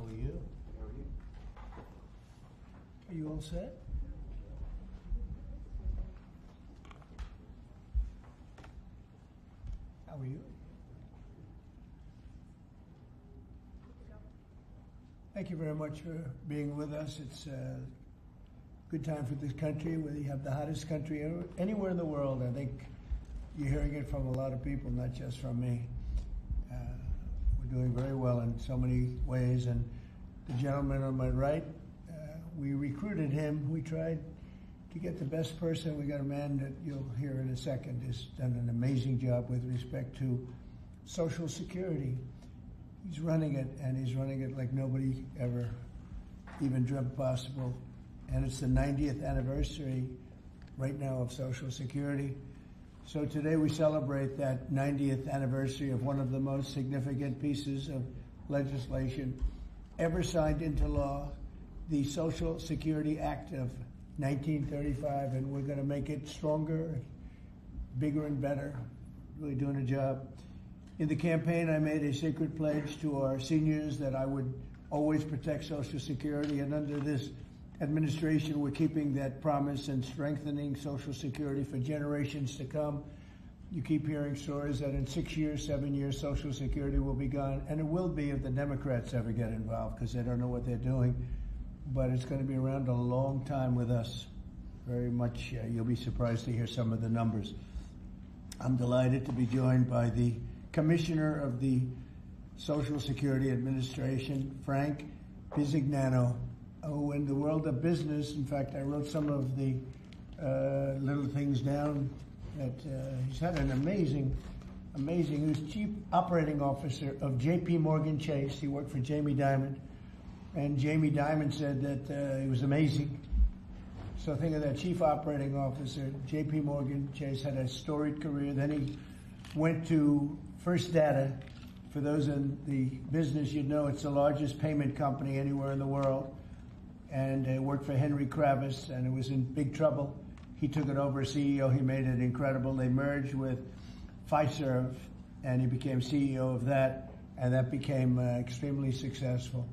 How are you? How are you? Are you all set? How are you? Thank you very much for being with us. It's a good time for this country, where you have the hottest country anywhere in the world. I think you're hearing it from a lot of people, not just from me. We're doing very well in so many ways. And the gentleman on my right, we recruited him. We tried to get the best person. We got a man that you'll hear in a second has done an amazing job with respect to Social Security. He's running it, and he's running it like nobody ever even dreamt possible. And it's the 90th anniversary right now of Social Security. So today we celebrate that 90th anniversary of one of the most significant pieces of legislation ever signed into law, the Social Security Act of 1935, and we're going to make it stronger, bigger and better. Really doing a job. In the campaign, I made a sacred pledge to our seniors that I would always protect Social Security, and under this administration, we're keeping that promise and strengthening Social Security for generations to come. You keep hearing stories that in 6 years, 7 years, Social Security will be gone, and it will be if the Democrats ever get involved, because they don't know what they're doing. But it's going to be around a long time with us. Very much, you'll be surprised to hear some of the numbers. I'm delighted to be joined by the Commissioner of the Social Security Administration, Frank Bizignano. Oh, in the world of business, in fact, I wrote some of the little things down that he's had an amazing, he was Chief Operating Officer of J.P. Morgan Chase. He worked for Jamie Dimon, and Jamie Dimon said that he was amazing. So think of that, Chief Operating Officer, J.P. Morgan Chase, had a storied career. Then he went to First Data. For those in the business, you'd know it's the largest payment company anywhere in the world. And worked for Henry Kravis, and it was in big trouble. He took it over as CEO. He made it incredible. They merged with Fiserv, and he became CEO of that, and that became extremely successful.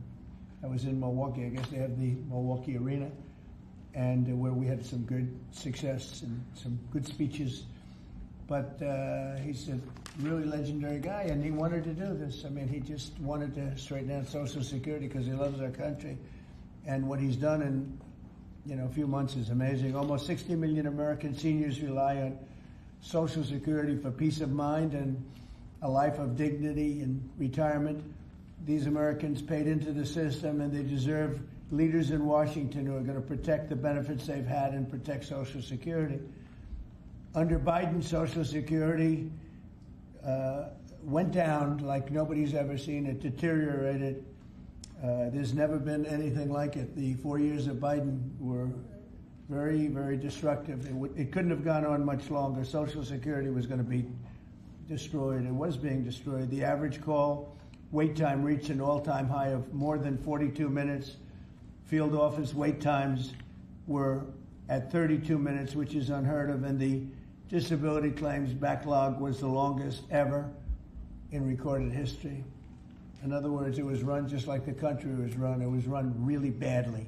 I was in Milwaukee. I guess they have the Milwaukee Arena, and where we had some good success and some good speeches. But he's a really legendary guy, and he wanted to do this. I mean, he just wanted to straighten out Social Security because he loves our country. And what he's done in, a few months is amazing. Almost 60 million American seniors rely on Social Security for peace of mind and a life of dignity and retirement. These Americans paid into the system, and they deserve leaders in Washington who are going to protect the benefits they've had and protect Social Security. Under Biden, Social Security went down like nobody's ever seen it, deteriorated. There's never been anything like it. The 4 years of Biden were very, very destructive. It couldn't have gone on much longer. Social Security was going to be destroyed. It was being destroyed. The average call wait time reached an all-time high of more than 42 minutes. Field office wait times were at 32 minutes, which is unheard of, and the disability claims backlog was the longest ever in recorded history. In other words, it was run just like the country was run. It was run really badly.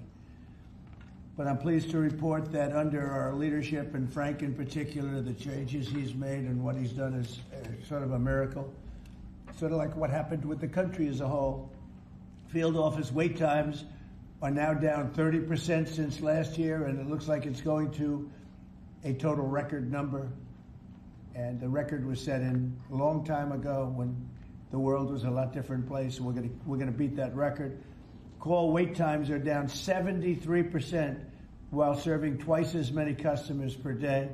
But I'm pleased to report that under our leadership, and Frank in particular, the changes he's made and what he's done is sort of a miracle. Sort of like what happened with the country as a whole. Field office wait times are now down 30% since last year, and it looks like it's going to a total record number. And the record was set in a long time ago when the world was a lot different place. We're going to beat that record. Call wait times are down 73% while serving twice as many customers per day.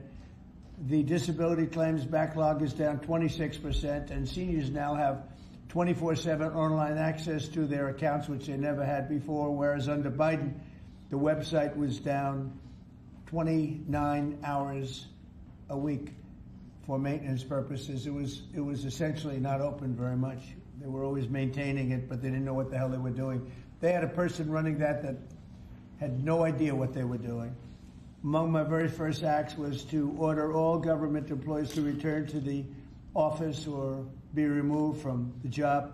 The disability claims backlog is down 26%, and seniors now have 24/7 online access to their accounts, which they never had before, whereas under Biden, the website was down 29 hours a week for maintenance purposes. It was essentially not open very much. They were always maintaining it, but they didn't know what the hell they were doing. They had a person running that had no idea what they were doing. Among my very first acts was to order all government employees to return to the office or be removed from the job.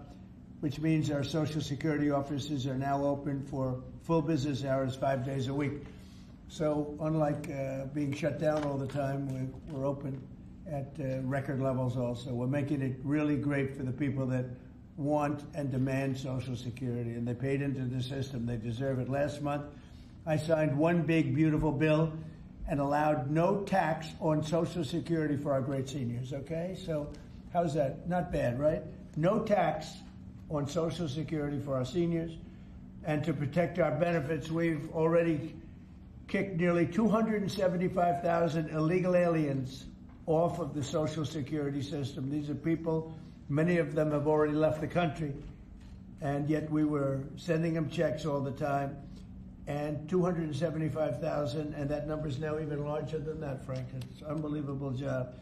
which means our Social Security offices are now open for full business hours 5 days a week. So unlike being shut down all the time, we're open at record levels also. We're making it really great for the people that want and demand Social Security, and they paid into the system. They deserve it. Last month, I signed one big, beautiful bill and allowed no tax on Social Security for our great seniors, okay? So how's that? Not bad, right? No tax on Social Security for our seniors. And to protect our benefits, we've already kicked nearly 275,000 illegal aliens off of the Social Security system. These are people, many of them have already left the country, and yet we were sending them checks all the time. And 275,000, and that number is now even larger than that, Frank. It's an unbelievable job.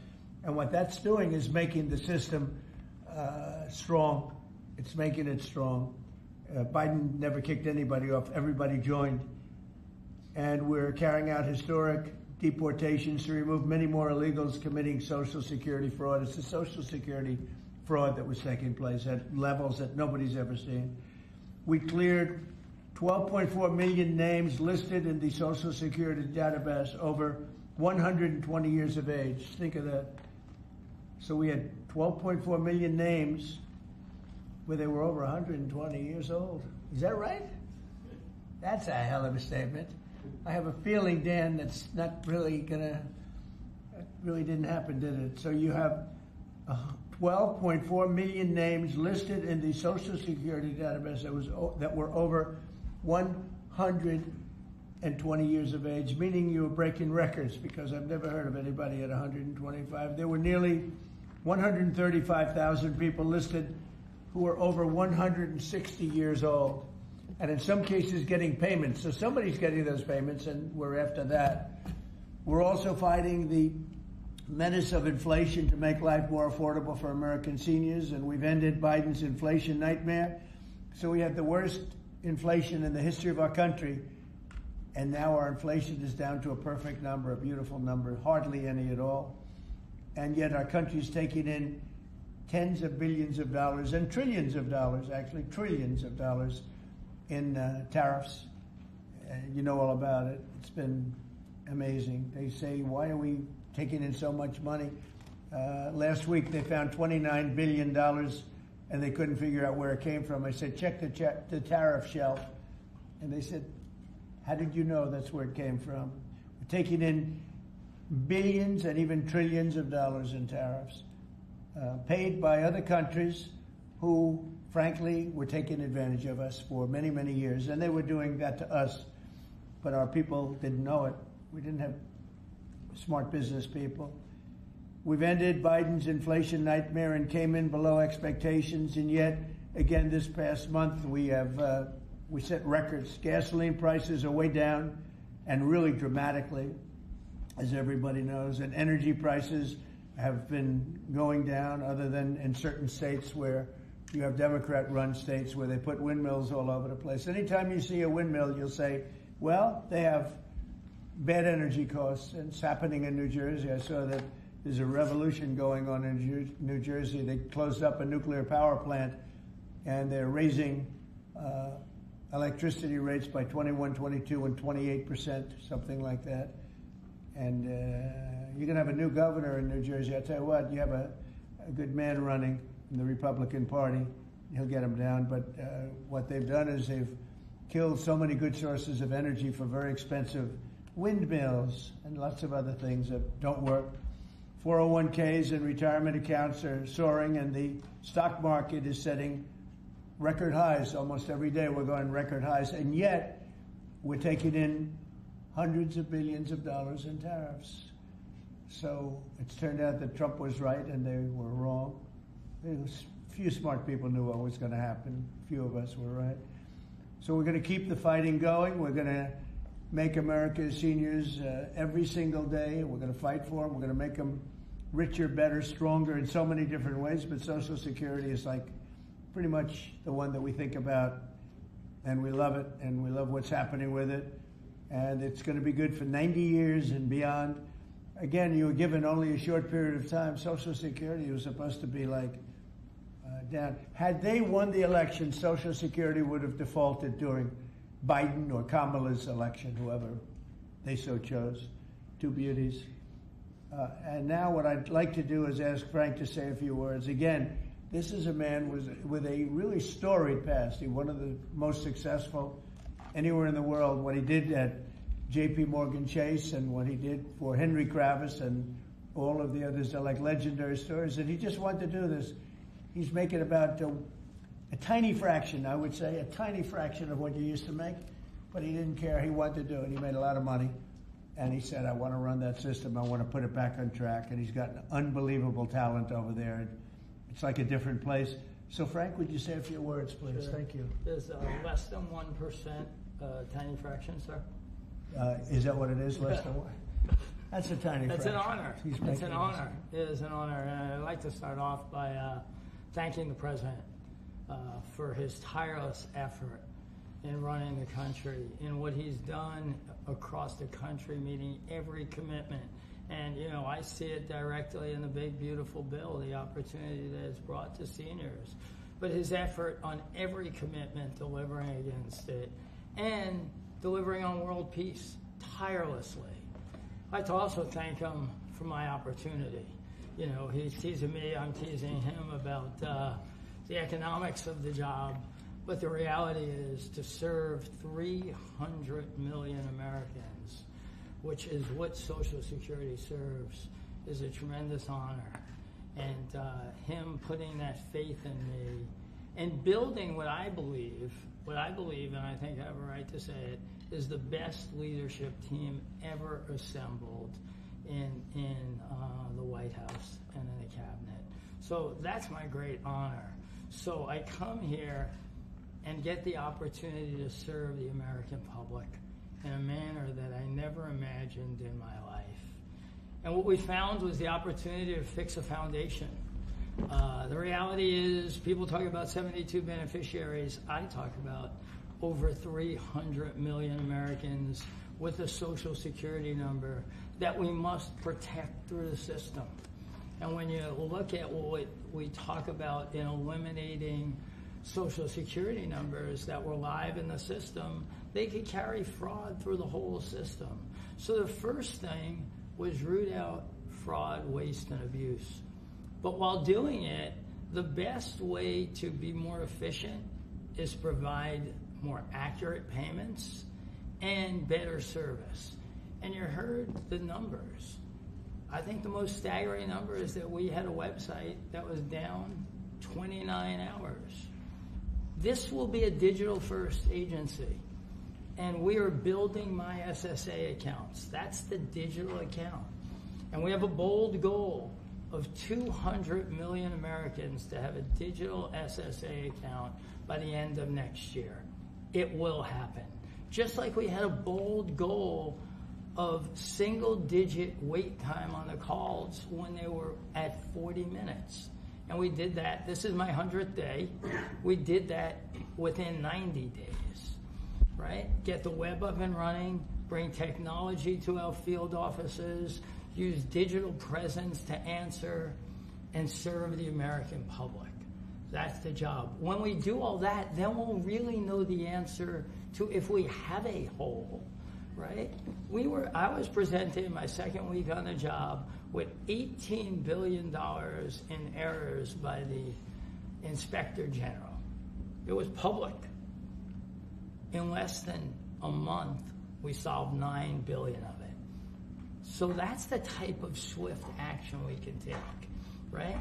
And what that's doing is making the system strong. It's making it strong. Biden never kicked anybody off. Everybody joined. And we're carrying out historic deportations to remove many more illegals committing Social Security fraud. It's the Social Security fraud that was taking place at levels that nobody's ever seen. We cleared 12.4 million names listed in the Social Security database over 120 years of age. Think of that. So we had 12.4 million names where they were over 120 years old. Is that right? That's a hell of a statement. I have a feeling, Dan, that's not really that really didn't happen, did it? So you have 12.4 million names listed in the Social Security database that were over 120 years of age, meaning you were breaking records, because I've never heard of anybody at 125. There were nearly 135,000 people listed who were over 160 years old, and in some cases getting payments. So somebody's getting those payments, and we're after that. We're also fighting the menace of inflation to make life more affordable for American seniors, and we've ended Biden's inflation nightmare. So we had the worst inflation in the history of our country, and now our inflation is down to a perfect number, a beautiful number, hardly any at all. And yet our country is taking in tens of billions of dollars and trillions of dollars, actually trillions of dollars in tariffs. You know all about it. It's been amazing. They say, why are we taking in so much money? Last week they found $29 billion and they couldn't figure out where it came from. I said, check the tariff shelf. And they said, how did you know that's where it came from? We're taking in billions and even trillions of dollars in tariffs, paid by other countries who, frankly, were taking advantage of us for many, many years. And they were doing that to us, but our people didn't know it. We didn't have smart business people. We've ended Biden's inflation nightmare and came in below expectations, and yet, again, this past month, we set records. Gasoline prices are way down, and really dramatically, as everybody knows, and energy prices have been going down, other than in certain states where you have Democrat-run states where they put windmills all over the place. Anytime you see a windmill, you'll say, well, they have bad energy costs, and it's happening in New Jersey. I saw that there's a revolution going on in New Jersey. They closed up a nuclear power plant, and they're raising electricity rates by 21, 22, and 28%, something like that. And you're going to have a new governor in New Jersey. I tell you what, you have a good man running in the Republican Party. He'll get them down. But what they've done is they've killed so many good sources of energy for very expensive windmills and lots of other things that don't work. 401ks and retirement accounts are soaring, and the stock market is setting record highs. Almost every day we're going record highs, and yet we're taking in hundreds of billions of dollars in tariffs. So it's turned out that Trump was right and they were wrong. A few smart people knew what was going to happen. A few of us were right. So we're going to keep the fighting going. We're going to make America's seniors every single day. We're going to fight for them. We're going to make them richer, better, stronger in so many different ways. But Social Security is like pretty much the one that we think about, and we love it, and we love what's happening with it. And it's going to be good for 90 years and beyond. Again, you were given only a short period of time. Social Security was supposed to be like down. Had they won the election, Social Security would have defaulted during Biden or Kamala's election, whoever they so chose. Two beauties. And now what I'd like to do is ask Frank to say a few words. Again, this is a man with a really storied past. He's one of the most successful anywhere in the world. What he did at J.P. Morgan Chase and what he did for Henry Kravis and all of the others are like legendary stories. And he just wanted to do this. He's making about a tiny fraction, I would say, a tiny fraction of what you used to make. But he didn't care. He wanted to do it. He made a lot of money. And he said, I want to run that system. I want to put it back on track. And he's got an unbelievable talent over there. It's like a different place. So, Frank, would you say a few words, please? Sure. Thank you. There's less than 1% tiny fraction, sir. Is that what it is? Less than what? That's a tiny That's fraction. an honor. It's an honor. It is an honor. And I'd like to start off by thanking the president for his tireless effort in running the country, in what he's done across the country, meeting every commitment. And, you know, I see it directly in the big, beautiful bill, the opportunity that it's brought to seniors. But his effort on every commitment, delivering against it, and delivering on world peace tirelessly. I'd like to also thank him for my opportunity. You know, he's teasing me, I'm teasing him about the economics of the job. But the reality is to serve 300 million Americans, which is what Social Security serves, is a tremendous honor. And him putting that faith in me and building what I believe, and I think I have a right to say it, is the best leadership team ever assembled in the White House and in the cabinet. So that's my great honor. So I come here and get the opportunity to serve the American public in a manner that I never imagined in my life. And what we found was the opportunity to fix a foundation. The reality is, people talk about 72 beneficiaries. I talk about over 300 million Americans with a Social Security number that we must protect through the system. And when you look at what we talk about in eliminating Social Security numbers that were live in the system, they could carry fraud through the whole system. So the first thing was root out fraud, waste, and abuse. But while doing it, the best way to be more efficient is provide more accurate payments and better service. And you heard the numbers. I think the most staggering number is that we had a website that was down 29 hours. This will be a digital-first agency, and we are building my SSA accounts. That's the digital account. And we have a bold goal of 200 million Americans to have a digital SSA account by the end of next year. It will happen. Just like we had a bold goal of single-digit wait time on the calls when they were at 40 minutes. And we did that. This is my 100th day. We did that within 90 days, right? Get the web up and running, bring technology to our field offices, use digital presence to answer, and serve the American public. That's the job. When we do all that, then we'll really know the answer to if we have a hole, right? I was presented in my second week on the job with $18 billion in errors by the Inspector General. It was public. In less than a month, we solved $9 billion of it. So that's the type of swift action we can take, right?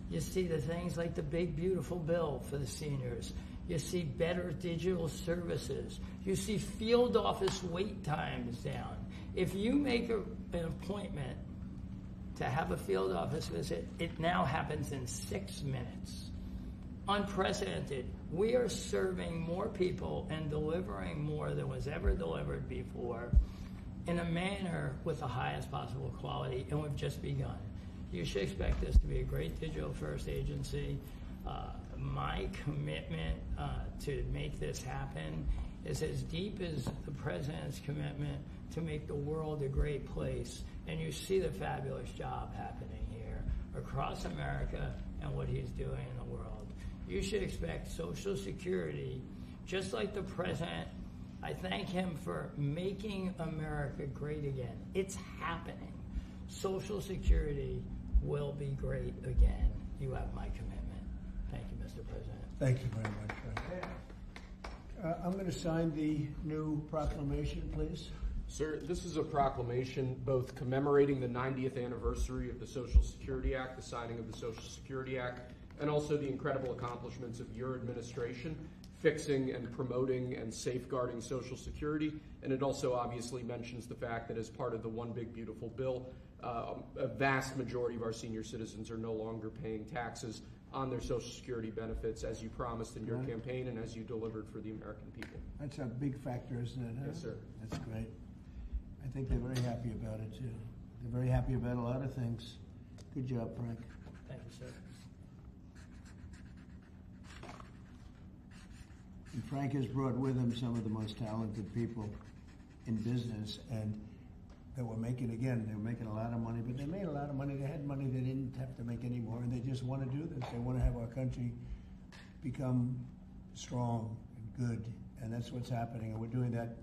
You see the things like the big, beautiful bill for the seniors. You see better digital services. You see field office wait times down. If you make an appointment to have a field office visit, it now happens in 6 minutes. Unprecedented. We are serving more people and delivering more than was ever delivered before in a manner with the highest possible quality, and we've just begun. You should expect this to be a great digital-first agency. My commitment to make this happen is as deep as the president's commitment to make the world a great place. And you see the fabulous job happening here across America and what he's doing in the world. You should expect Social Security, just like the president. I thank him for making America great again. It's happening. Social Security will be great again. You have my commitment. Thank you, Mr. President. Thank you very much, Frank. I'm going to sign the new proclamation, please. Sir, this is a proclamation both commemorating the 90th anniversary of the Social Security Act, the signing of the Social Security Act, and also the incredible accomplishments of your administration fixing and promoting and safeguarding Social Security. And it also obviously mentions the fact that as part of the One Big Beautiful Bill, a vast majority of our senior citizens are no longer paying taxes on their Social Security benefits, as you promised in your campaign and as you delivered for the American people. That's a big factor, isn't it? Huh? Yes, sir. That's great. I think they're very happy about it, too. They're very happy about a lot of things. Good job, Frank. Thank you, sir. And Frank has brought with him some of the most talented people in business, and they were making a lot of money, but they made a lot of money. They had money they didn't have to make anymore, and they just want to do this. They want to have our country become strong and good, and that's what's happening. And we're doing that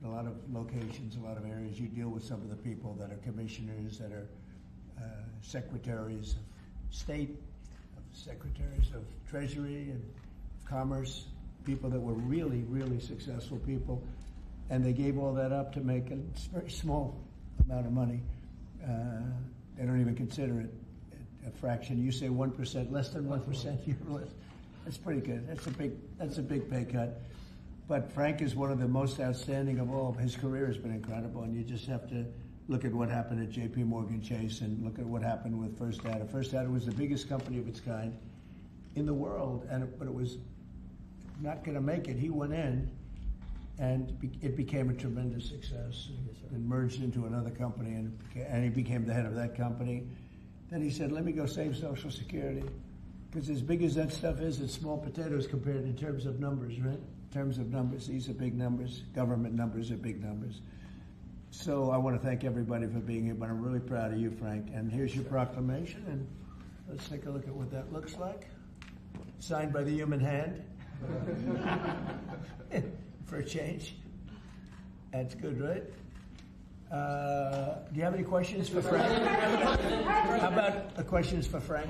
in a lot of locations, a lot of areas. You deal with some of the people that are commissioners, that are secretaries of state, secretaries of treasury and commerce, people that were really, really successful people, and they gave all that up to make a very small amount of money. They don't even consider it a fraction. You say 1%, less than 1%. That's pretty good. That's a big pay cut. But Frank is one of the most outstanding of all. His career has been incredible, and you just have to look at what happened at J.P. Morgan Chase and look at what happened with First Data. First Data was the biggest company of its kind in the world, but it was not going to make it. He went in, and it became a tremendous success and merged into another company, and he became the head of that company. Then he said, let me go save Social Security, because as big as that stuff is, it's small potatoes compared in terms of numbers, right? In terms of numbers, these are big numbers. Government numbers are big numbers. So I want to thank everybody for being here, but I'm really proud of you, Frank. And here's your proclamation, and let's take a look at what that looks like. Signed by the human hand. For a change. That's good, right? Do you have any questions for Frank? How about the questions for Frank?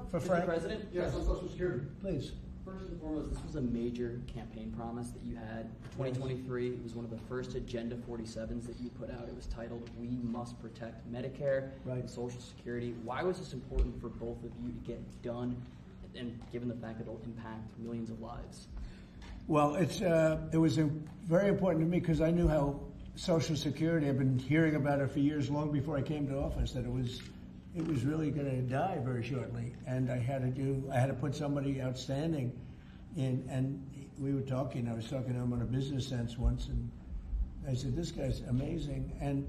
For Frank? Mr. President? Yes, on Social Security. Please. First and foremost, this was a major campaign promise that you had for 2023. It was one of the first Agenda 47s that you put out. It was titled, We Must Protect Medicare and Social Security. Why was this important for both of you to get done, and given the fact that it'll impact millions of lives? Well, it was very important to me because I knew how Social Security, I've been hearing about it for years, long before I came to office, that it was really going to die very shortly, and I had to put somebody outstanding in. And I was talking to him on a business sense once, and I said, this guy's amazing. And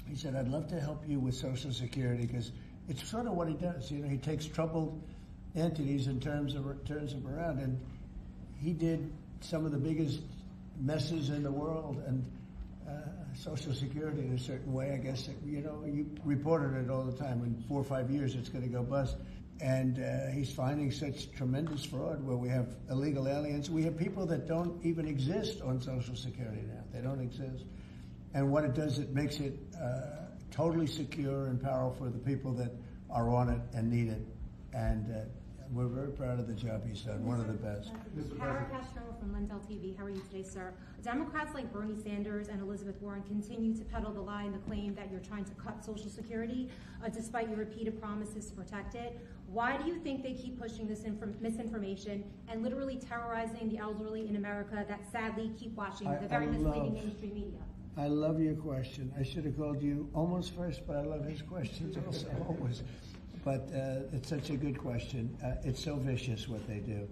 he said, I'd love to help you with Social Security, because it's sort of what he does. You know, he takes troubled entities and turns them around, and he did some of the biggest messes in the world, and Social Security in a certain way, I guess, you reported it all the time. In 4 or 5 years, it's going to go bust. And he's finding such tremendous fraud where we have illegal aliens. We have people that don't even exist on Social Security now. They don't exist. And what it does, it makes it totally secure and powerful for the people that are on it and need it. And we're very proud of the job he's done, one of the best. Kara Castro from Lindell TV. How are you today, sir? Democrats like Bernie Sanders and Elizabeth Warren continue to peddle the lie and the claim that you're trying to cut Social Security, despite your repeated promises to protect it. Why do you think they keep pushing this misinformation and literally terrorizing the elderly in America that sadly keep watching the very misleading mainstream media? I love your question. I should have called you almost first, but I love his questions also, always. But it's such a good question. It's so vicious what they do.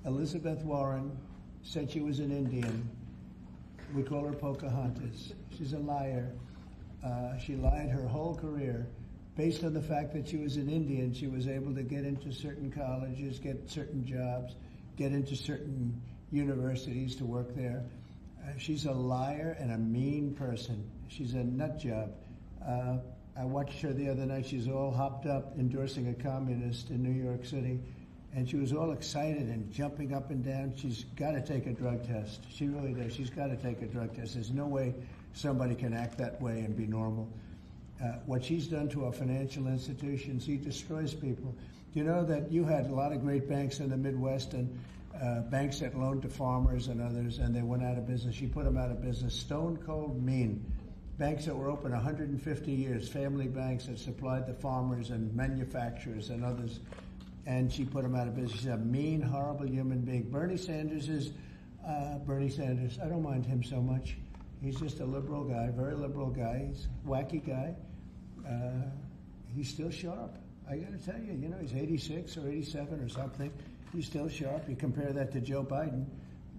Elizabeth Warren said she was an Indian. We call her Pocahontas. She's a liar. She lied her whole career. Based on the fact that she was an Indian, she was able to get into certain colleges, get certain jobs, get into certain universities to work there. She's a liar and a mean person. She's a nut job. I watched her the other night. She's all hopped up endorsing a communist in New York City. And she was all excited and jumping up and down. She's got to take a drug test. She really does. She's got to take a drug test. There's no way somebody can act that way and be normal. What she's done to our financial institutions, he destroys people. You know that you had a lot of great banks in the Midwest and banks that loaned to farmers and others, and they went out of business. She put them out of business. Stone cold mean. Banks that were open 150 years, family banks that supplied the farmers and manufacturers and others, and she put them out of business. She's a mean, horrible human being. Bernie Sanders is Bernie Sanders. I don't mind him so much. He's just a liberal guy, very liberal guy. He's a wacky guy. He's still sharp. I got to tell you, you know, he's 86 or 87 or something. He's still sharp. You compare that to Joe Biden,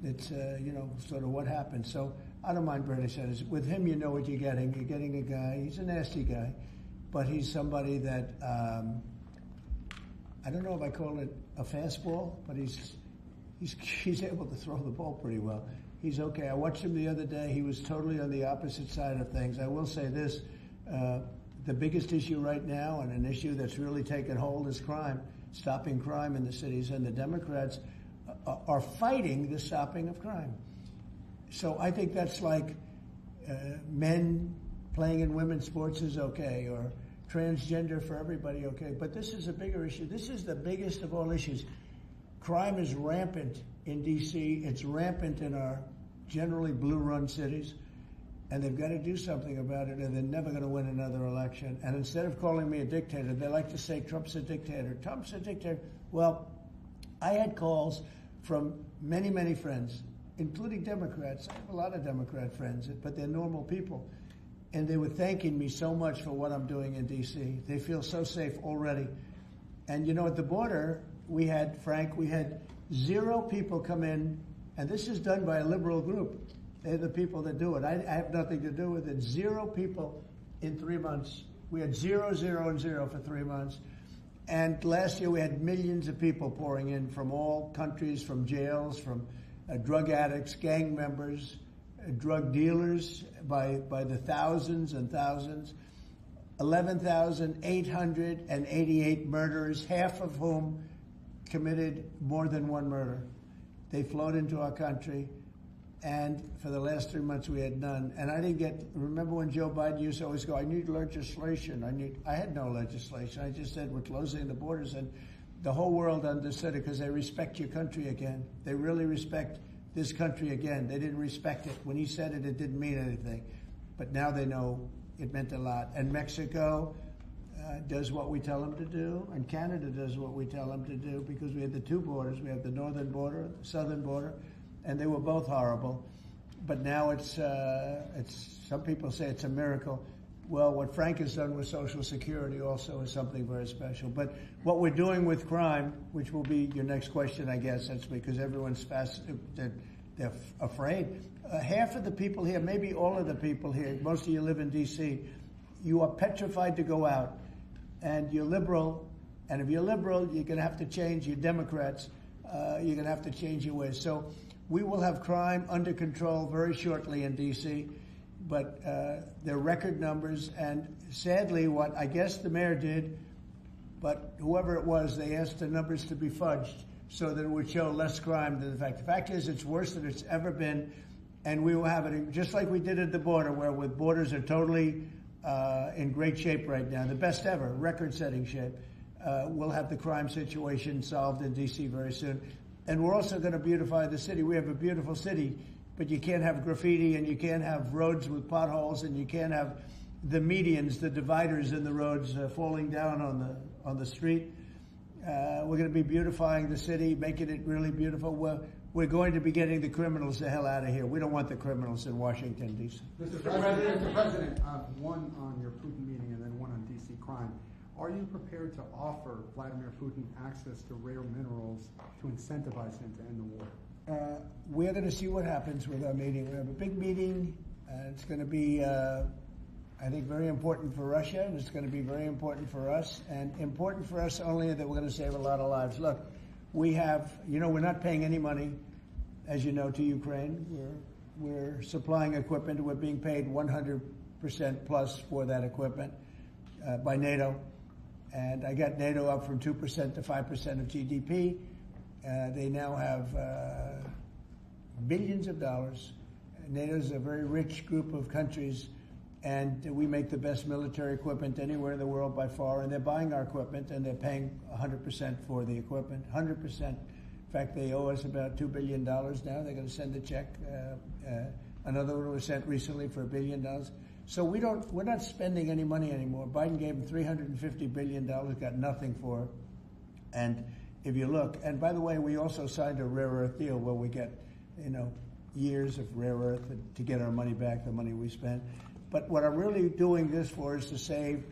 it's, you know, sort of what happened. So I don't mind Bernie Sanders. With him, you know what you're getting. You're getting a guy, he's a nasty guy, but he's somebody that, I don't know if I call it a fastball, but he's able to throw the ball pretty well. He's okay. I watched him the other day. He was totally on the opposite side of things. I will say this, the biggest issue right now, and an issue that's really taken hold, is crime, stopping crime in the cities, and the Democrats are fighting the stopping of crime. So I think that's like men playing in women's sports is okay, or transgender for everybody okay. But this is a bigger issue. This is the biggest of all issues. Crime is rampant in D.C. It's rampant in our generally blue-run cities. And they've got to do something about it, or they're never going to win another election. And instead of calling me a dictator, they like to say Trump's a dictator. Trump's a dictator. Well, I had calls from many, many friends, including Democrats. I have a lot of Democrat friends, but they're normal people. And they were thanking me so much for what I'm doing in D.C. They feel so safe already. And, you know, at the border, we had 0 people come in, and this is done by a liberal group. They're the people that do it. I have nothing to do with it. 0 people in 3 months. We had 0, 0, and 0 for 3 months. And last year we had millions of people pouring in from all countries, from jails, from drug addicts, gang members, drug dealers by the thousands and thousands. 11,888 murderers, half of whom committed more than one murder. They flowed into our country. And for the last 3 months, we had none. And I didn't remember when Joe Biden used to always go, I need legislation. I had no legislation. I just said, we're closing the borders. And the whole world understood it because they respect your country again. They really respect this country again. They didn't respect it. When he said it, it didn't mean anything. But now they know it meant a lot. And Mexico does what we tell them to do. And Canada does what we tell them to do, because we have the 2 borders. We have the northern border, the southern border. And they were both horrible. But now it's some people say it's a miracle. Well, what Frank has done with Social Security also is something very special. But what we're doing with crime, which will be your next question, I guess, that's because everyone's they're afraid. Half of the people here, maybe all of the people here, most of you live in D.C., you are petrified to go out. And you're liberal. And if you're liberal, you're going to have to change. You're Democrats. You're going to have to change your ways. So we will have crime under control very shortly in D.C., but they're record numbers. And sadly, what I guess the mayor did, but whoever it was, they asked the numbers to be fudged so that it would show less crime than the fact. The fact is, it's worse than it's ever been, and we will have it just like we did at the border, where with borders are totally in great shape right now, the best ever, record-setting shape. We'll have the crime situation solved in D.C. very soon. And we're also going to beautify the city. We have a beautiful city, but you can't have graffiti, and you can't have roads with potholes, and you can't have the medians, the dividers in the roads falling down on the street. We're going to be beautifying the city, making it really beautiful. We're going to be getting the criminals the hell out of here. We don't want the criminals in Washington, D.C. Mr. President, one on your Putin meeting and then one on D.C. crime. Are you prepared to offer Vladimir Putin access to rare minerals to incentivize him to end the war? We're going to see what happens with our meeting. We have a big meeting. It's going to be, I think, very important for Russia, and it's going to be very important for us, and important for us only that we're going to save a lot of lives. Look, we have, we're not paying any money, as you know, to Ukraine. We're supplying equipment. We're being paid 100% plus for that equipment. by NATO. And I got NATO up from 2% to 5% of GDP. They now have billions of dollars. NATO is a very rich group of countries, and we make the best military equipment anywhere in the world by far, and they're buying our equipment, and they're paying 100% for the equipment, 100%. In fact, they owe us about $2 billion now. They're going to send a check. Another one was sent recently for $1 billion. So we're not spending any money anymore. Biden gave them $350 billion, got nothing for it. And if you look, and by the way, we also signed a rare earth deal where we get, years of rare earth to get our money back, the money we spent. But what I'm really doing this for is to save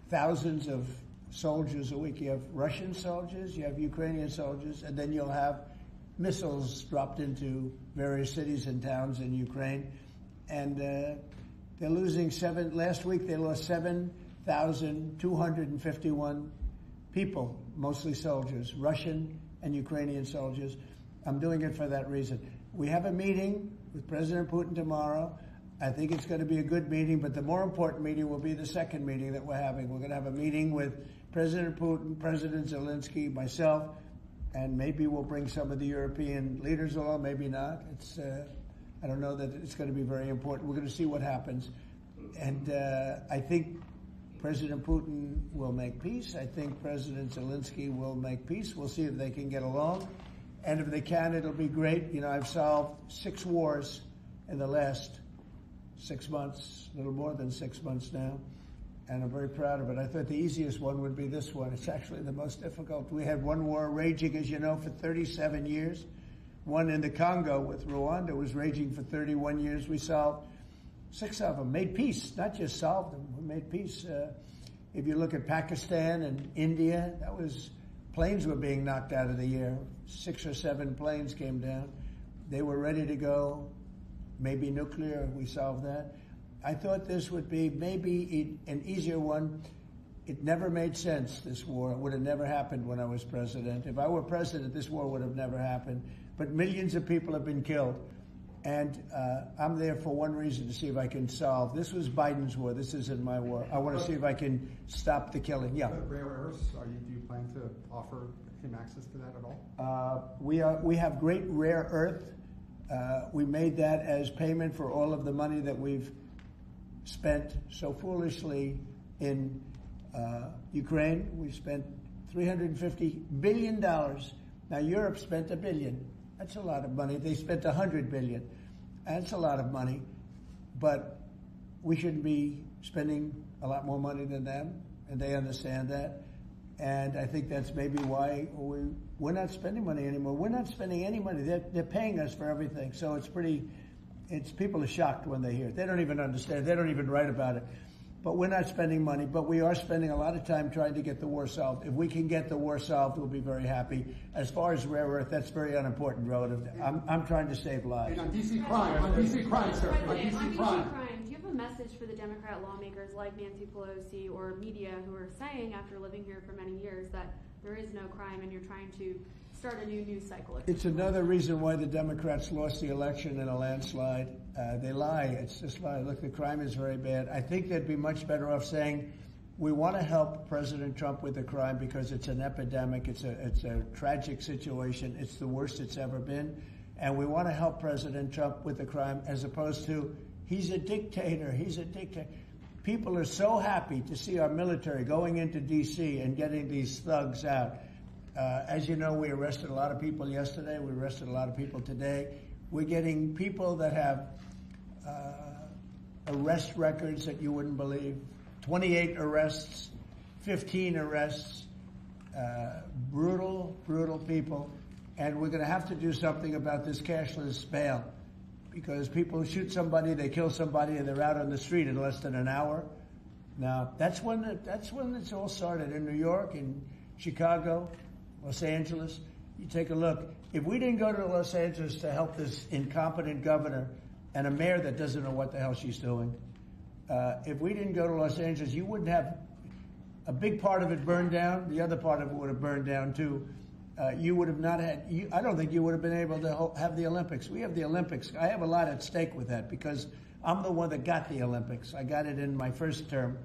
thousands of soldiers a week. You have Russian soldiers, you have Ukrainian soldiers, and then you'll have missiles dropped into various cities and towns in Ukraine. And they're losing last week they lost 7,251 people, mostly soldiers, Russian and Ukrainian soldiers. I'm doing it for that reason. We have a meeting with President Putin tomorrow. I think it's going to be a good meeting, but the more important meeting will be the second meeting that we're having. We're going to have a meeting with President Putin, President Zelensky, myself, and maybe we'll bring some of the European leaders along, maybe not. I don't know that it's going to be very important. We're going to see what happens. And I think President Putin will make peace. I think President Zelensky will make peace. We'll see if they can get along. And if they can, it'll be great. I've solved 6 wars in the last 6 months, a little more than 6 months now. And I'm very proud of it. I thought the easiest one would be this one. It's actually the most difficult. We had one war raging, as you know, for 37 years. One in the Congo with Rwanda was raging for 31 years. We solved 6 of them, made peace, not just solved them. We made peace. If you look at Pakistan and India, planes were being knocked out of the air. 6 or 7 planes came down. They were ready to go. Maybe nuclear, we solved that. I thought this would be maybe an easier one. It never made sense, this war. It would have never happened when I was president. If I were president, this war would have never happened. But millions of people have been killed. And I'm there for one reason, to see if I can solve. This was Biden's war. This isn't my war. I want to see if I can stop the killing. Yeah. Rare earths, do you plan to offer him access to that at all? We have great rare earth. We made that as payment for all of the money that we've spent so foolishly in Ukraine. We spent $350 billion. Now, Europe spent $1 billion. That's a lot of money. They spent $100 billion. That's a lot of money. But we shouldn't be spending a lot more money than them, and they understand that. And I think that's maybe why we're not spending money anymore. We're not spending any money. They're paying us for everything. So people are shocked when they hear it. They don't even understand. They don't even write about it. But we're not spending money, but we are spending a lot of time trying to get the war solved. If we can get the war solved, we'll be very happy. As far as rare earth, that's very unimportant relative. I'm trying to save lives. And on DC crime, sir. On DC crime. Do you have a message for the Democrat lawmakers like Nancy Pelosi or media who are saying, after living here for many years, that there is no crime and you're trying to start a new news cycle? It's another reason why the Democrats lost the election in a landslide. They lie. It's just lie. Look, the crime is very bad. I think they'd be much better off saying, we want to help President Trump with the crime because it's an epidemic. It's a tragic situation. It's the worst it's ever been. And we want to help President Trump with the crime, as opposed to, he's a dictator. He's a dictator. People are so happy to see our military going into D.C. and getting these thugs out. As you know, we arrested a lot of people yesterday. We arrested a lot of people today. We're getting people that have arrest records that you wouldn't believe. 28 arrests, 15 arrests, brutal, brutal people. And we're going to have to do something about this cashless bail, because people shoot somebody, they kill somebody, and they're out on the street in less than an hour. Now, that's when it's all started, in New York, in Chicago, Los Angeles. You take a look. If we didn't go to Los Angeles to help this incompetent governor and a mayor that doesn't know what the hell she's doing, if we didn't go to Los Angeles, you wouldn't have a big part of it burned down. The other part of it would have burned down too. You would have not had, I don't think you would have been able to have the Olympics. We have the Olympics. I have a lot at stake with that because I'm the one that got the Olympics. I got it in my first term.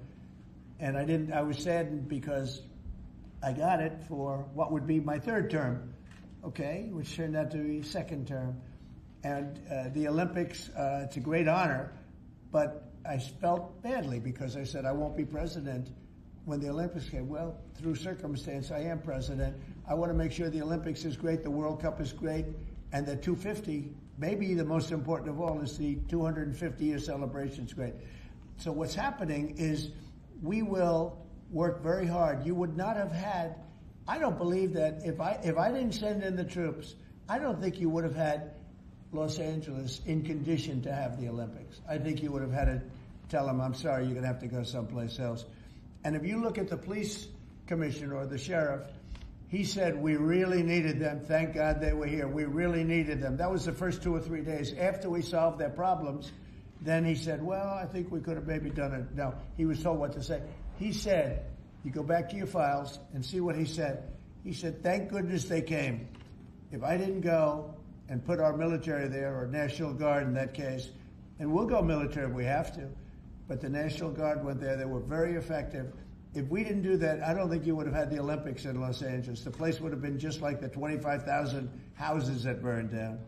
And I was saddened because I got it for what would be my third term, okay, which turned out to be second term. And the Olympics, it's a great honor, but I felt badly because I said I won't be president when the Olympics came. Well, through circumstance, I am president. I want to make sure the Olympics is great, the World Cup is great, and the 250, maybe the most important of all, is the 250-year celebration is great. So what's happening is we will work very hard. You would not have had, I don't believe that if I didn't send in the troops, I don't think you would have had Los Angeles in condition to have the Olympics. I think you would have had to tell them, I'm sorry, you're going to have to go someplace else. And if you look at the police commissioner or the sheriff, he said, we really needed them. Thank God they were here. We really needed them. That was the first 2 or 3 days. After we solved their problems, then he said, well, I think we could have maybe done it. No, he was told what to say. He said, you go back to your files and see what he said. He said, thank goodness they came. If I didn't go and put our military there, or National Guard in that case, and we'll go military if we have to, but the National Guard went there. They were very effective. If we didn't do that, I don't think you would have had the Olympics in Los Angeles. The place would have been just like the 25,000 houses that burned down,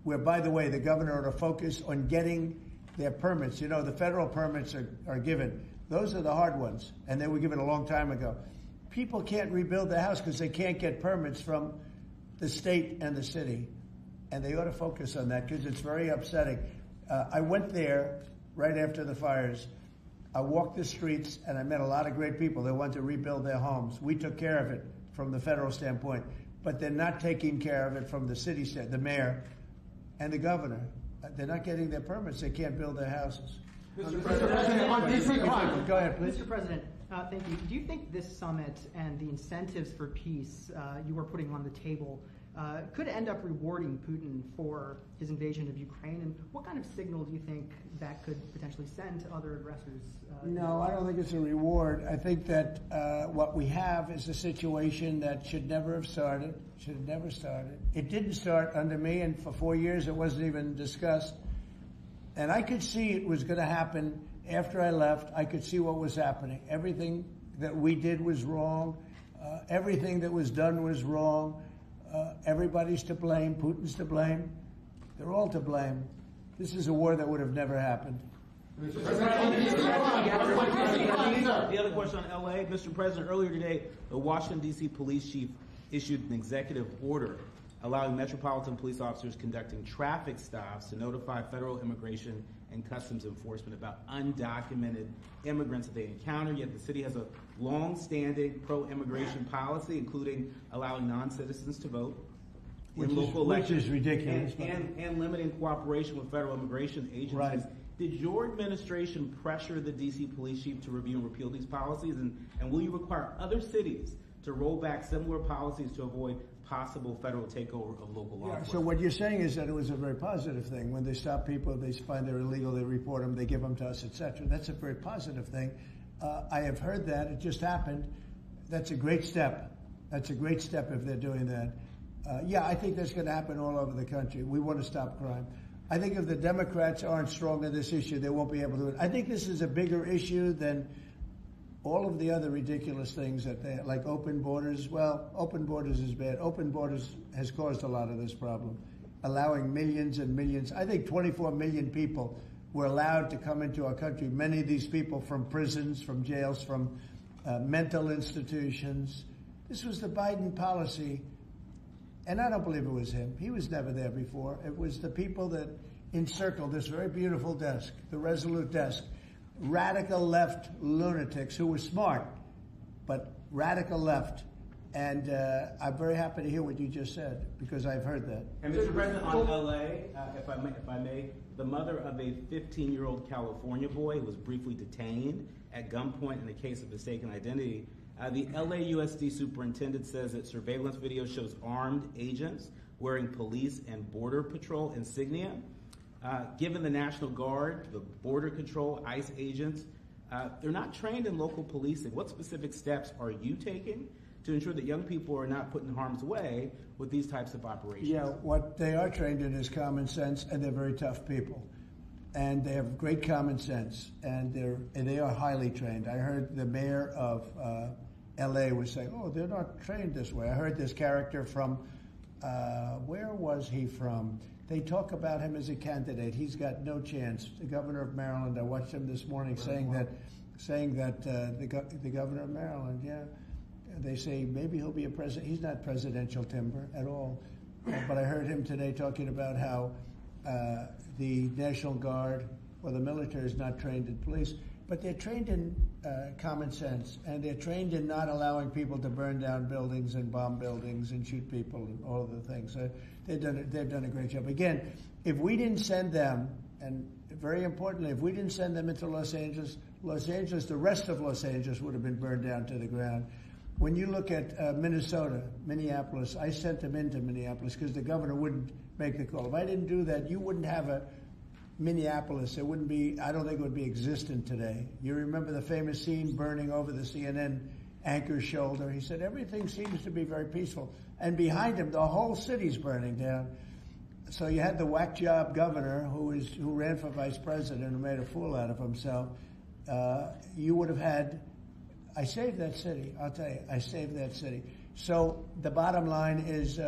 where, by the way, the governor ought to focus on getting their permits. You know, the federal permits are given. Those are the hard ones, and they were given a long time ago. People can't rebuild their house because they can't get permits from the state and the city, and they ought to focus on that because it's very upsetting. I went there right after the fires. I walked the streets, and I met a lot of great people that want to rebuild their homes. We took care of it from the federal standpoint, but they're not taking care of it from the city, the mayor and the governor. They're not getting their permits. They can't build their houses. Mr. President, on DC crime. Go ahead, please. Mr. President, thank you. Do you think this summit and the incentives for peace you are putting on the table could end up rewarding Putin for his invasion of Ukraine? And what kind of signal do you think that could potentially send to other aggressors? No, I don't think it's a reward. I think that what we have is a situation that should never have started, should have never started. It didn't start under me, and for 4 years it wasn't even discussed. And I could see it was going to happen after I left. I could see what was happening. Everything that we did was wrong. Everything that was done was wrong. Everybody's to blame. Putin's to blame. They're all to blame. This is a war that would have never happened. The other question on LA, Mr. President, earlier today, the Washington, D.C. police chief issued an executive order allowing metropolitan police officers conducting traffic stops to notify federal immigration and customs enforcement about undocumented immigrants that they encounter. Yet the city has a long-standing pro-immigration policy, including allowing non-citizens to vote in local elections. Which is ridiculous. And limiting cooperation with federal immigration agencies. Right. Did your administration pressure the D.C. police chief to review and repeal these policies? And will you require other cities to roll back similar policies to avoid possible federal takeover of local law enforcement? So what you're saying is that it was a very positive thing. When they stop people, they find they're illegal, they report them, they give them to us, etc. That's a very positive thing. I have heard that. It just happened. That's a great step. That's a great step if they're doing that. I think that's going to happen all over the country. We want to stop crime. I think if the Democrats aren't strong on this issue, they won't be able to do it. I think this is a bigger issue than all of the other ridiculous things that they like open borders. Well, open borders is bad. Open borders has caused a lot of this problem, allowing millions and millions. I think 24 million people were allowed to come into our country. Many of these people from prisons, from jails, from mental institutions. This was the Biden policy. And I don't believe it was him. He was never there before. It was the people that encircled this very beautiful desk, the Resolute desk. Radical left lunatics who were smart, but radical left. And I'm very happy to hear what you just said, because I've heard that. And Mr. President, on L.A., if I may, the mother of a 15-year-old California boy who was briefly detained at gunpoint in a case of mistaken identity. The LAUSD superintendent says that surveillance video shows armed agents wearing police and border patrol insignia. Given the National Guard, the Border Control, ICE agents, they're not trained in local policing. What specific steps are you taking to ensure that young people are not put in harm's way with these types of operations? Yeah, what they are trained in is common sense, and they're very tough people. and they have great common sense, and they are highly trained. I heard the mayor of L.A. was saying, "Oh, they're not trained this way." I heard this character from where was he from? They talk about him as a candidate. He's got no chance. The governor of Maryland. I watched him this morning saying that the governor of Maryland, yeah, they say maybe he'll be a president. He's not presidential timber at all. But I heard him today talking about how the National Guard or the military is not trained in police, but they're trained in common sense, and they're trained in not allowing people to burn down buildings and bomb buildings and shoot people and all of the things. So they've done a great job. Again, if we didn't send them, and very importantly, if we didn't send them into Los Angeles, the rest of Los Angeles would have been burned down to the ground. When you look at Minnesota, Minneapolis, I sent them into Minneapolis because the governor wouldn't make the call. If I didn't do that, you wouldn't have a Minneapolis. It wouldn't be, I don't think it would be existent today. You remember the famous scene burning over the CNN anchor's shoulder. He said, everything seems to be very peaceful. And behind him, the whole city's burning down. So you had the whack job governor who ran for vice president and made a fool out of himself. You would have had, I saved that city. I'll tell you, I saved that city. So the bottom line is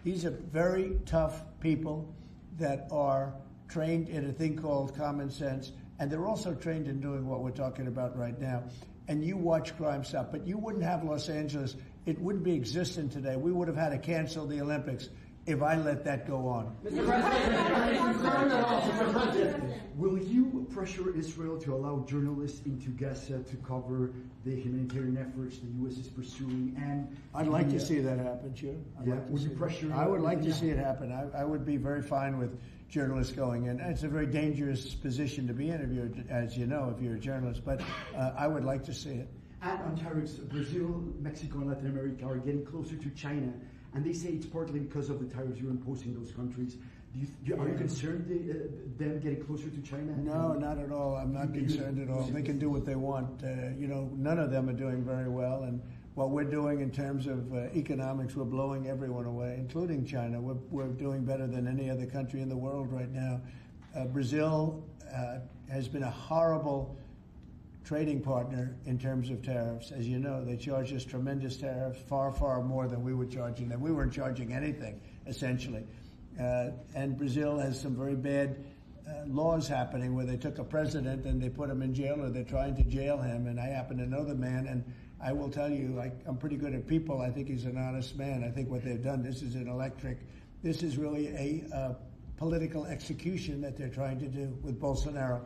these are very tough people that are trained in a thing called common sense, and they're also trained in doing what we're talking about right now. And you watch crime stop, but you wouldn't have Los Angeles. It wouldn't be existent today. We would have had to cancel the Olympics if I let that go on. Mr. President, will you pressure Israel to allow journalists into Gaza to cover the humanitarian efforts the U.S. is pursuing? And I'd like to see that happen, sure. Would you pressure? I would like to see it happen. I would be very fine with journalists going in. It's a very dangerous position to be in, as you know, if you're a journalist. But I would like to see it. And on tariffs, Brazil, Mexico, and Latin America are getting closer to China. And they say it's partly because of the tariffs you're imposing those countries. Are you concerned them getting closer to China? No, not at all. I'm not concerned at all. They can do what they want. None of them are doing very well. And what we're doing in terms of economics, we're blowing everyone away, including China. We're doing better than any other country in the world right now. Brazil has been a horrible trading partner in terms of tariffs. As you know, they charge us tremendous tariffs, far, far more than we were charging them. We weren't charging anything, essentially. And Brazil has some very bad laws happening where they took a president and they put him in jail, or they're trying to jail him. And I happen to know the man, and I will tell you, I'm pretty good at people. I think he's an honest man. I think what they've done, this is really a political execution that they're trying to do with Bolsonaro.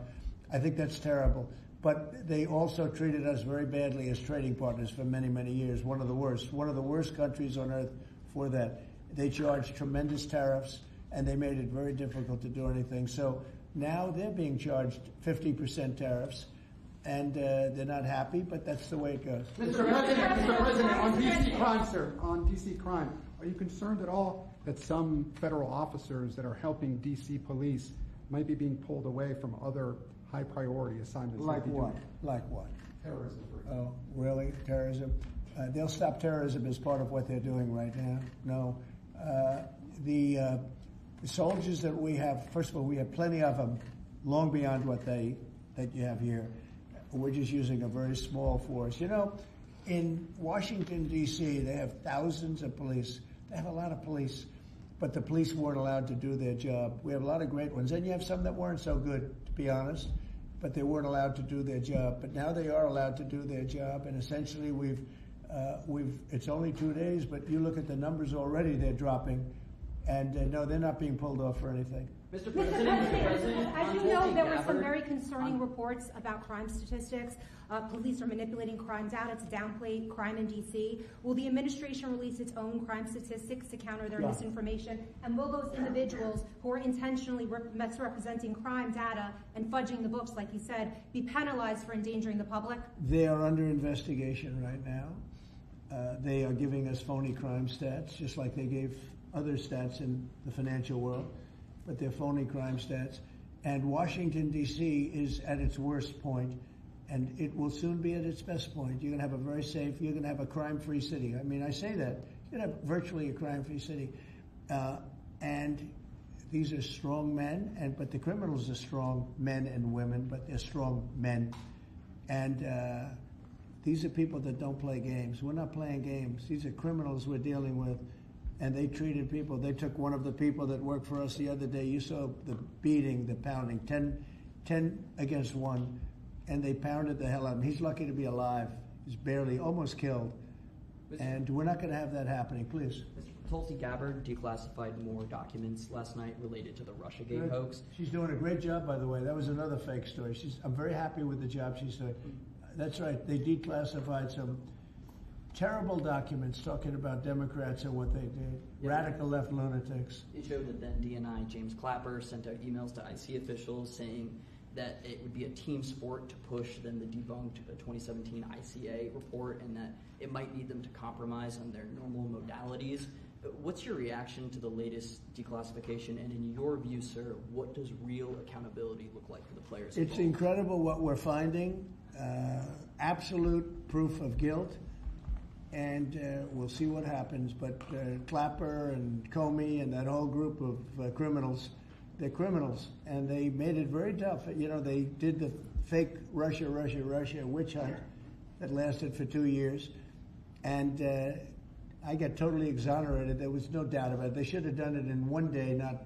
I think that's terrible. But they also treated us very badly as trading partners for many, many years. One of the worst countries on earth for that. They charged tremendous tariffs, and they made it very difficult to do anything. So now they're being charged 50% tariffs, and they're not happy, but that's the way it goes. Mr. President, on DC crime, sir, on DC crime, are you concerned at all that some federal officers that are helping DC police might be being pulled away from other high priority assignments? Like what? Like what? Terrorism, for example. Oh, really? Terrorism? They'll stop terrorism as part of what they're doing right now. No. The soldiers that we have, first of all, we have plenty of them, long beyond that you have here. We're just using a very small force. You know, in Washington, D.C., they have thousands of police. They have a lot of police, but the police weren't allowed to do their job. We have a lot of great ones, and you have some that weren't so good, to be honest, but they weren't allowed to do their job. But now they are allowed to do their job, and essentially it's only 2 days, but you look at the numbers already, they're dropping, and no, they're not being pulled off for anything. Mr. President, as you know, there were some very concerning reports about crime statistics. Police are manipulating crime data to downplay crime in D.C. Will the administration release its own crime statistics to counter their misinformation? And will those individuals who are intentionally misrepresenting crime data and fudging the books, like you said, be penalized for endangering the public? They are under investigation right now. They are giving us phony crime stats, just like they gave other stats in the financial world, but they're phony crime stats. And Washington, D.C. is at its worst point, and it will soon be at its best point. You're going to have a very safe, you're going to have a crime-free city. I mean, I say that. You're going to have virtually a crime-free city. And these are strong men, but the criminals are strong men and women, but they're strong men. And these are people that don't play games. We're not playing games. These are criminals we're dealing with. And they treated people. They took one of the people that worked for us the other day. You saw the beating, the pounding, 10 against 1. And they pounded the hell out of him. He's lucky to be alive. He's barely, almost killed. And we're not going to have that happening, please. Tulsi Gabbard declassified more documents last night related to the Russiagate hoax. She's doing a great job, by the way. That was another fake story. I'm very happy with the job she's doing. That's right. They declassified some terrible documents talking about Democrats and what they did. Yeah. Radical left lunatics. It showed that then DNI James Clapper sent out emails to IC officials saying that it would be a team sport to push then the debunked 2017 ICA report and that it might need them to compromise on their normal modalities. What's your reaction to the latest declassification? And in your view, sir, what does real accountability look like for the players involved? It's incredible what we're finding. Absolute proof of guilt. And we'll see what happens. But Clapper and Comey and that whole group of criminals, they're criminals. And they made it very tough. You know, they did the fake Russia witch hunt that lasted for 2 years. And I got totally exonerated. There was no doubt about it. They should have done it in 1 day, not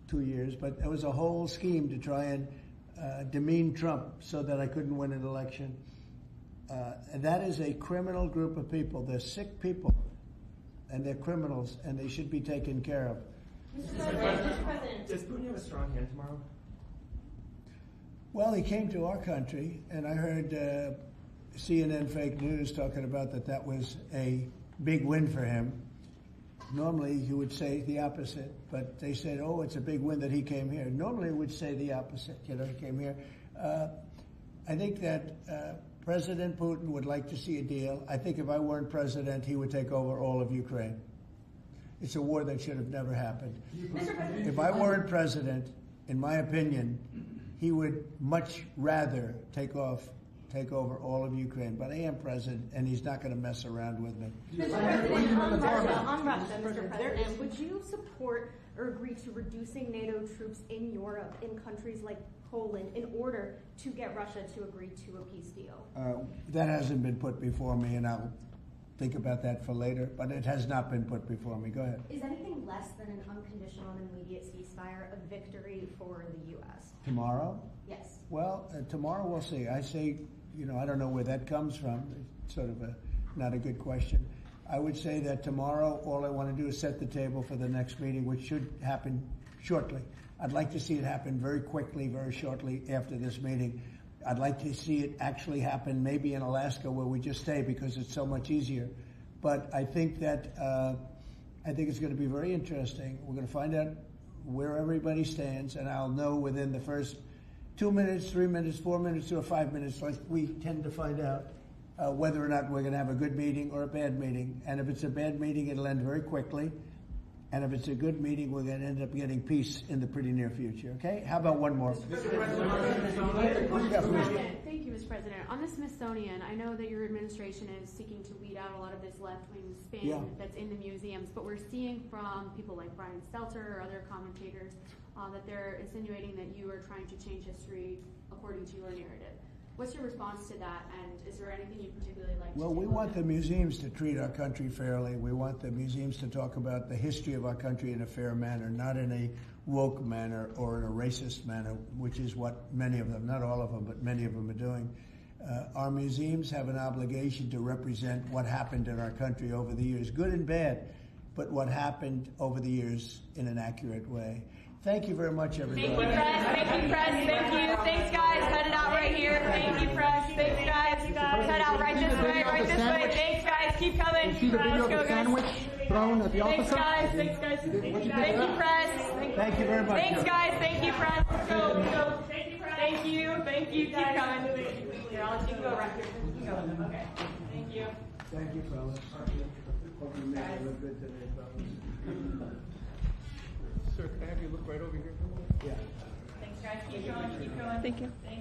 2 years. But it was a whole scheme to try and demean Trump so that I couldn't win an election. And that is a criminal group of people. They're sick people, and they're criminals, and they should be taken care of. Mr. President, does Putin have a strong hand tomorrow? Well, he came to our country, and I heard CNN fake news talking about that was a big win for him. Normally, you would say the opposite, but they said, oh, it's a big win that he came here. Normally, it would say the opposite, he came here. I think that President Putin would like to see a deal. I think if I weren't president, he would take over all of Ukraine. It's a war that should have never happened. If I weren't president, in my opinion, he would much rather take over all of Ukraine. But I am president, and he's not going to mess around with me. Mr. President, on Russia, Mr. President, would you support or agree to reducing NATO troops in Europe, in countries like Poland, in order to get Russia to agree to a peace deal? That hasn't been put before me, and I'll think about that for later, but it has not been put before me. Go ahead. Is anything less than an unconditional and immediate ceasefire a victory for the U.S.? Tomorrow? Yes. Well, tomorrow we'll see. I say, I don't know where that comes from. It's sort of not a good question. I would say that tomorrow all I want to do is set the table for the next meeting, which should happen shortly. I'd like to see it happen very quickly, very shortly after this meeting. I'd like to see it actually happen maybe in Alaska where we just stay because it's so much easier. But I think that it's going to be very interesting. We're going to find out where everybody stands, and I'll know within the first 2 minutes, 3 minutes, 4 minutes, or 5 minutes, like we tend to find out whether or not we're going to have a good meeting or a bad meeting. And if it's a bad meeting, it'll end very quickly. And if it's a good meeting, we're going to end up getting peace in the pretty near future. Okay? How about one more? Thank you, Mr. President. On the Smithsonian, I know that your administration is seeking to weed out a lot of this left-wing spin that's in the museums, but we're seeing from people like Brian Stelter or other commentators that they're insinuating that you are trying to change history according to your narrative. What's your response to that, and is there anything you'd particularly like to do? Well, we want the museums to treat our country fairly. We want the museums to talk about the history of our country in a fair manner, not in a woke manner or in a racist manner, which is what many of them, not all of them, but many of them are doing. Our museums have an obligation to represent what happened in our country over the years, good and bad, but what happened over the years in an accurate way. Thank you very much, everybody. Thank you, press. Thank you, press. Thank you. Thanks, guys. Head it out right here. Thank you, press. Thanks, guys. Head out right this way. Right this way. Thanks, guys. Keep coming. See the video of the sandwich thrown at the officer? Thanks, guys. Thank you, press. Thank you very much. Thanks, guys. Thank you, press. Go. Thank you. Thank you. Keep coming. Here, I'll let you go right here. Keep going. Okay. Thank you. Thank you, fellas. Hope you made it look good today, fellas. Sir, can I have you look right over here? Yeah. Thanks, guys. Keep going. Keep going. Thank you. Thank